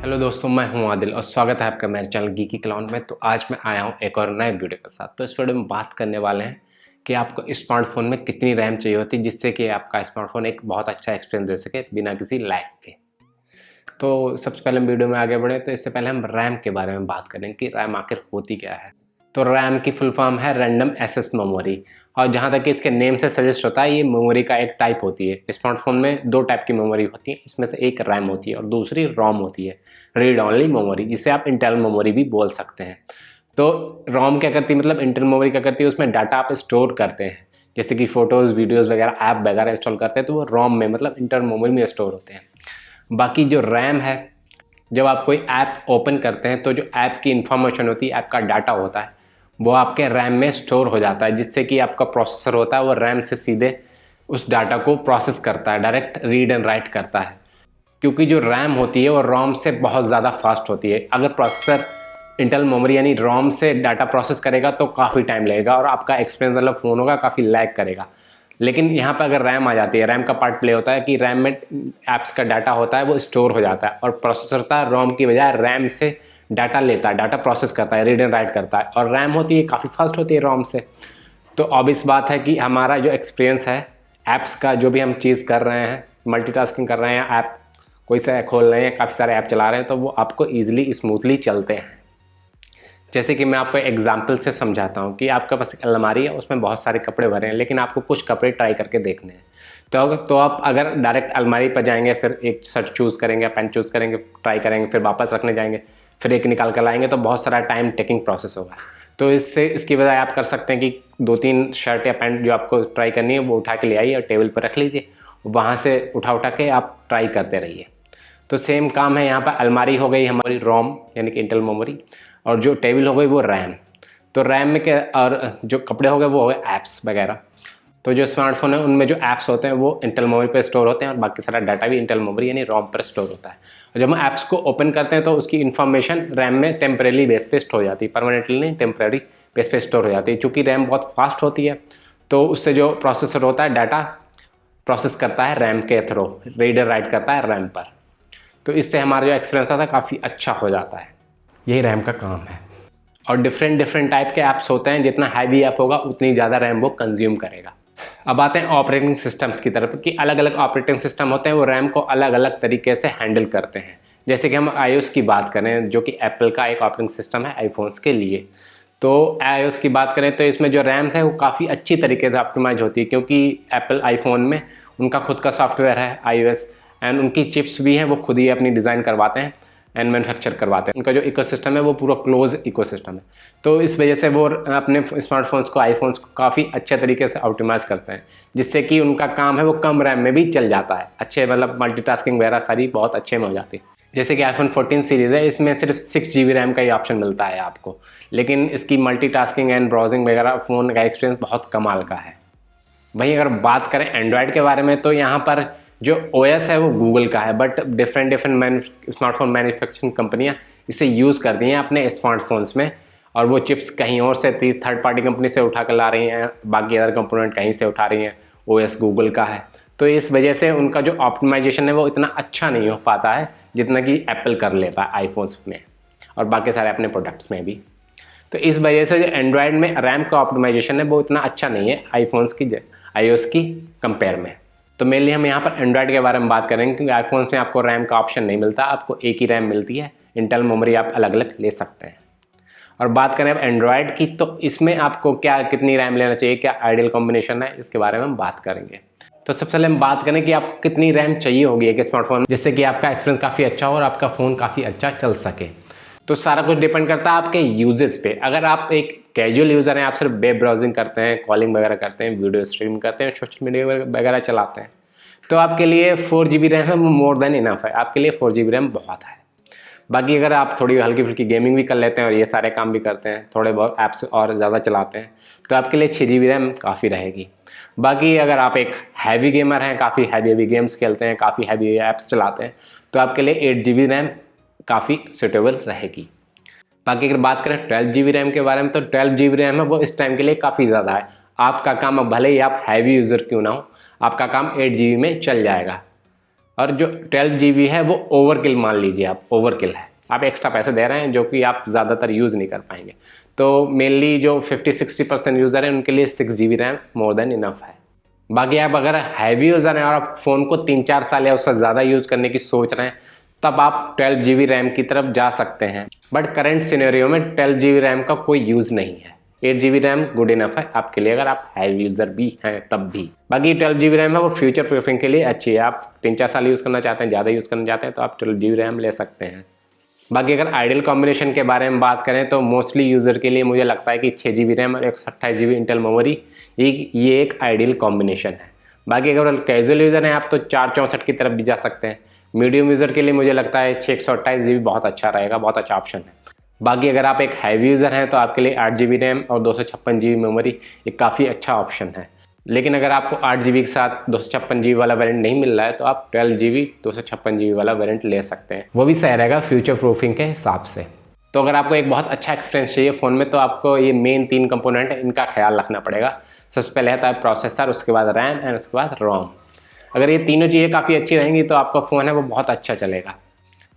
Hello दोस्तों, मैं हूं आदिल और स्वागत है आपका मेरे चैनल गीकी क्लाउड में। तो आज मैं आया हूं एक और नए वीडियो के साथ। तो इस वीडियो में बात करने वाले हैं कि आपको स्मार्टफोन में कितनी रैम चाहिए होती है जिससे कि आपका स्मार्टफोन एक बहुत अच्छा एक्सपीरियंस दे सके बिना किसी लैग के। तो सबसे पहले हम वीडियो में आगे बढ़े तो इससे पहले हम रैम के बारे में बात करें कि रैम आखिर होती क्या है। तो रैम की फुल फॉर्म है रैंडम एक्सेस मेमोरी, और जहाँ तक कि इसके नेम से सजेस्ट होता है ये मेमोरी का एक टाइप होती है। स्मार्टफोन में दो टाइप की मेमोरी होती है, इसमें से एक रैम होती है और दूसरी रोम होती है, रीड ऑनली मेमोरी, जिसे आप इंटरनल मेमोरी भी बोल सकते हैं। तो रोम क्या करती है, मतलब इंटरनल मेमोरी क्या करती है, उसमें डाटा आप स्टोर करते हैं, जैसे कि फ़ोटोज़ वीडियोज़ वगैरह ऐप वगैरह इंस्टॉल करते हैं तो वो रोम में मतलब इंटरनल मेमोरी में स्टोर होते हैं। बाकी जो रैम है, जब आप कोई ऐप ओपन करते हैं तो जो ऐप की इंफॉर्मेशन होती है, ऐप का डाटा होता है, वो आपके रैम में स्टोर हो जाता है, जिससे कि आपका प्रोसेसर होता है वो रैम से सीधे उस डाटा को प्रोसेस करता है, डायरेक्ट रीड एंड राइट करता है। क्योंकि जो रैम होती है वो रोम से बहुत ज़्यादा फास्ट होती है। अगर प्रोसेसर इंटरनल मेमोरी यानी रोम से डाटा प्रोसेस करेगा तो काफ़ी टाइम लगेगा और आपका एक्सपीरियंस मतलब फ़ोन होगा काफ़ी लैग करेगा। लेकिन यहाँ पर अगर रैम आ जाती है, रैम का पार्ट प्ले होता है कि रैम में ऐप्स का डाटा होता है वो स्टोर हो जाता है और प्रोसेसर होता है रोम की बजाय रैम से डाटा लेता है, डाटा प्रोसेस करता है, रीड एंड राइट करता है। और रैम होती है काफ़ी फास्ट होती है रोम से। तो ऑब्वियस बात है कि हमारा जो एक्सपीरियंस है ऐप्स का, जो भी हम चीज़ कर रहे हैं, मल्टीटास्किंग कर रहे हैं, ऐप कोई सा खोल रहे हैं, काफ़ी सारे ऐप चला रहे हैं, तो वो आपको ईजिली स्मूथली चलते हैं। जैसे कि मैं आपको एग्जांपल से समझाता हूँ कि आपके पास एक अलमारी है, उसमें बहुत सारे कपड़े भरे हैं, लेकिन आपको कुछ कपड़े ट्राई करके देखने हैं। तो आप अगर डायरेक्ट अलमारी पर जाएंगे, फिर एक शर्ट चूज़ करेंगे, पैंट चूज़ करेंगे, ट्राई करेंगे, फिर वापस रखने जाएंगे, फिर एक निकाल कर लाएंगे, तो बहुत सारा टाइम टेकिंग प्रोसेस होगा। तो इसकी बजाय आप कर सकते हैं कि 2-3 शर्ट या पैंट जो आपको ट्राई करनी है वो उठा के ले आइए और टेबल पर रख लीजिए, वहाँ से उठा के आप ट्राई करते रहिए। तो सेम काम है यहाँ पर। अलमारी हो गई हमारी रोम यानी कि इंटरनल मेमोरी, और जो टेबल हो गई वो रैम। तो रैम में क्या, और जो कपड़े हो गए वो हो गए ऐप्स वगैरह। तो जो स्मार्टफोन है उनमें जो ऐप्स होते हैं वो इंटरनल मेमोरी पर स्टोर होते हैं और बाकी सारा डाटा भी इंटरनल मेमोरी यानी रोम पर स्टोर होता है। और जब हम ऐप्स को ओपन करते हैं तो उसकी इन्फॉर्मेशन रैम में टेम्परेरी बेस पे स्टोर हो जाती है, परमानेंटली नहीं, टेम्परेरी बेस पे स्टोर हो जाती है। चूँकि रैम बहुत फास्ट होती है तो उससे जो प्रोसेसर होता है डाटा प्रोसेस करता है रैम के थ्रू, रीडर राइट करता है रैम पर। तो इससे हमारा जो एक्सपीरियंस होता है काफ़ी अच्छा हो जाता है। यही रैम का काम है। और डिफरेंट टाइप के ऐप्स होते हैं, जितना हैवी ऐप होगा उतनी ज़्यादा रैम वो कंज्यूम करेगा। अब आते हैं ऑपरेटिंग सिस्टम्स की तरफ कि अलग अलग ऑपरेटिंग सिस्टम होते हैं, वो रैम को अलग अलग तरीके से हैंडल करते हैं। जैसे कि हम iOS की बात करें, जो कि एप्पल का एक ऑपरेटिंग सिस्टम है आईफोन्स के लिए। तो iOS की बात करें तो इसमें जो रैम्स है वो काफ़ी अच्छी तरीके से ऑप्टिमाइज होती है, क्योंकि एप्पल आईफोन में उनका खुद का सॉफ्टवेयर है iOS, एंड उनकी चिप्स भी हैं, वो खुद ही अपनी डिज़ाइन करवाते हैं एंड मैन्युफैक्चर करवाते हैं। उनका जो इकोसिस्टम है वो पूरा क्लोज इकोसिस्टम है। तो इस वजह से वो अपने स्मार्टफोन्स को, आईफोन्स को काफ़ी अच्छे तरीके से ऑप्टिमाइज करते हैं, जिससे कि उनका काम है वो कम रैम में भी चल जाता है, अच्छे मतलब मल्टीटास्किंग वगैरह सारी बहुत अच्छे में हो जाती है। जैसे कि आईफोन 14 सीरीज़ है, इसमें सिर्फ 6 GB रैम का ही ऑप्शन मिलता है आपको, लेकिन इसकी मल्टीटास्किंग एंड ब्राउजिंग वगैरह फ़ोन का एक्सपीरियंस बहुत कमाल का है। वहीं अगर बात करें एंड्रॉयड के बारे में तो यहाँ पर जो OS है वो गूगल का है, बट डिफरेंट स्मार्टफोन मैन्युफैक्चरिंग कंपनियाँ इसे यूज़ कर दी हैं अपने स्मार्टफोन्स में, और वो चिप्स कहीं और से थर्ड पार्टी कंपनी से उठा कर ला रही हैं, बाकी अदर कंपोनेंट कहीं से उठा रही हैं, OS गूगल का है। तो इस वजह से उनका जो ऑप्टिमाइजेशन है वो इतना अच्छा नहीं हो पाता है जितना कि एप्पल कर लेता है आईफोन्स में और बाकी सारे अपने प्रोडक्ट्स में भी। तो इस वजह से जो एंड्रॉयड में रैम का ऑप्टिमाइजेशन है वो इतना अच्छा नहीं है आईफोन्स की iOS की कंपेयर में। तो मेनली हम यहाँ पर एंड्रॉयड के बारे में बात करेंगे, क्योंकि आईफोन में आपको रैम का ऑप्शन नहीं मिलता, आपको एक ही रैम मिलती है, इंटरनल मेमोरी आप अलग अलग ले सकते हैं। और बात करें अब एंड्रॉयड की, तो इसमें आपको क्या कितनी रैम लेना चाहिए, क्या आइडियल कॉम्बिनेशन है, इसके बारे में हम बात करेंगे। तो सबसे पहले हम बात करें कि आपको कितनी रैम चाहिए होगी एक स्मार्टफोन, जिससे कि आपका एक्सपीरियंस काफ़ी अच्छा हो और आपका फ़ोन काफ़ी अच्छा चल सके। तो सारा कुछ डिपेंड करता है आपके यूजेस पे। अगर आप एक कैजुअल यूज़र हैं, आप सिर्फ वेब ब्राउजिंग करते हैं, कॉलिंग वगैरह करते हैं, वीडियो स्ट्रीम करते हैं, सोशल मीडिया वगैरह चलाते हैं, तो आपके लिए 4 GB रैम है वो मोर देन इनफ है, आपके लिए 4 GB रैम बहुत है। बाकी अगर आप थोड़ी हल्की फुल्की गेमिंग भी कर लेते हैं और ये सारे काम भी करते हैं, थोड़े बहुत ऐप्स और ज़्यादा चलाते हैं, तो आपके लिए 6 GB रैम काफ़ी रहेगी। बाकी अगर आप एक हैवी गेमर हैं, काफ़ी हैवी गेम्स खेलते हैं, काफ़ी हैवी ऐप्स चलाते हैं, तो आपके लिए 8 GB रैम काफ़ी सुटेबल रहेगी। बाकी अगर बात करें 12 GB रैम के बारे में, तो 12 GB रैम है वो इस टाइम के लिए काफ़ी ज़्यादा है। आपका काम, अब भले ही आप हैवी यूज़र क्यों ना हो, आपका काम 8 GB में चल जाएगा। और जो 12 GB है वो ओवरकिल मान लीजिए, आप ओवरकिल है, आप एक्स्ट्रा पैसे दे रहे हैं जो कि आप ज़्यादातर यूज़ नहीं कर पाएंगे। तो मेनली जो 50-60% यूज़र हैं उनके लिए 6 GB RAM more than enough है। बाकी आप अगर हैवी यूज़र हैं और आप फ़ोन को 3-4 साल या उससे ज़्यादा यूज़ करने की सोच रहे हैं, तब आप 12 GB रैम की तरफ जा सकते हैं। बट करंट सिनेरियो में 12 GB रैम का कोई यूज़ नहीं है। 8 GB रैम गुड इनफ है आपके लिए, अगर आप हैवी यूज़र भी हैं तब भी। बाकी 12 GB रैम है वो फ्यूचर प्रूफिंग के लिए अच्छी है। आप 3-4 साल यूज़ करना चाहते हैं, ज़्यादा यूज़ करना चाहते हैं, तो आप 12 GB रैम ले सकते हैं। बाकी अगर आइडियल कॉम्बिनेशन के बारे में बात करें तो मोस्टली यूज़र के लिए मुझे लगता है कि 6 GB रैम और 128 GB इंटेल मेमोरी ये एक आइडियल कॉम्बिनेशन है। बाकी अगर कैजुअल यूज़र हैं आप तो 464 की तरफ भी जा सकते हैं। मीडियम यूज़र के लिए मुझे लगता है 628 GB बहुत अच्छा रहेगा, बहुत अच्छा ऑप्शन है। बाकी अगर आप एक हैवी यूज़र हैं तो आपके लिए 8 GB रैम और 256 GB मेमोरी एक काफ़ी अच्छा ऑप्शन है। लेकिन अगर आपको 8 GB के साथ 256 GB वाला वेरिएंट नहीं मिल रहा है तो आप 12 GB 256 GB वाला वेरिएंट ले सकते हैं, वो भी सही रहेगा फ्यूचर प्रूफिंग के हिसाब से। तो अगर आपको एक बहुत अच्छा एक्सपीरियंस चाहिए फ़ोन में तो आपको ये मेन 3 कंपोनेंट है, इनका ख्याल रखना पड़ेगा। सबसे पहले आता है प्रोसेसर, उसके बाद रैम एंड उसके बाद रोम। अगर ये तीनों चीज़ें काफ़ी अच्छी रहेंगी तो आपका फ़ोन है वो बहुत अच्छा चलेगा।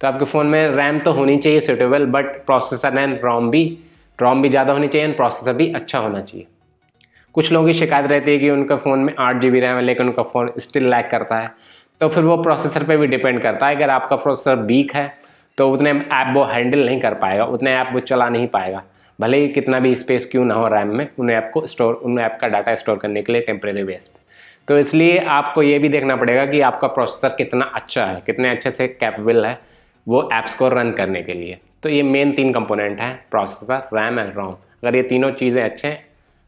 तो आपके फ़ोन में रैम तो होनी चाहिए सूटेबल, बट प्रोसेसर एंड रोम भी ज़्यादा होनी चाहिए एंड प्रोसेसर भी अच्छा होना चाहिए। कुछ लोगों की शिकायत रहती है कि उनका फ़ोन में 8 GB रैम है लेकिन उनका फ़ोन स्टिल लैग करता है, तो फिर वो प्रोसेसर पे भी डिपेंड करता है। अगर आपका प्रोसेसर वीक है तो उतने ऐप वो हैंडल नहीं कर पाएगा, उतने ऐप वो चला नहीं पाएगा, भले ही कितना भी स्पेस क्यों ना हो रैम में, उन ऐप का डाटा स्टोर करने के लिए टेम्परेरी बेस पे। तो इसलिए आपको ये भी देखना पड़ेगा कि आपका प्रोसेसर कितना अच्छा है, कितने अच्छे से कैपेबल है वो ऐप्स को रन करने के लिए। तो ये मेन 3 कंपोनेंट हैं, प्रोसेसर, रैम एंड रोम। अगर ये तीनों चीज़ें अच्छे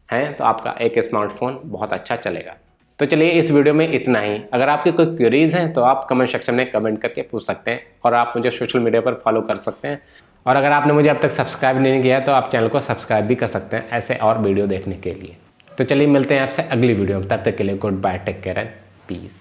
हैं तो आपका एक स्मार्टफोन बहुत अच्छा चलेगा। तो चलिए इस वीडियो में इतना ही। अगर आपकी कोई क्वेरीज हैं तो आप कमेंट सेक्शन में कमेंट करके पूछ सकते हैं और आप मुझे सोशल मीडिया पर फॉलो कर सकते हैं। और अगर आपने मुझे अब तक सब्सक्राइब नहीं किया तो आप चैनल को सब्सक्राइब भी कर सकते हैं ऐसे और वीडियो देखने के लिए। तो चलिए मिलते हैं आपसे अगली वीडियो, तब तक के लिए goodbye, take care and piece.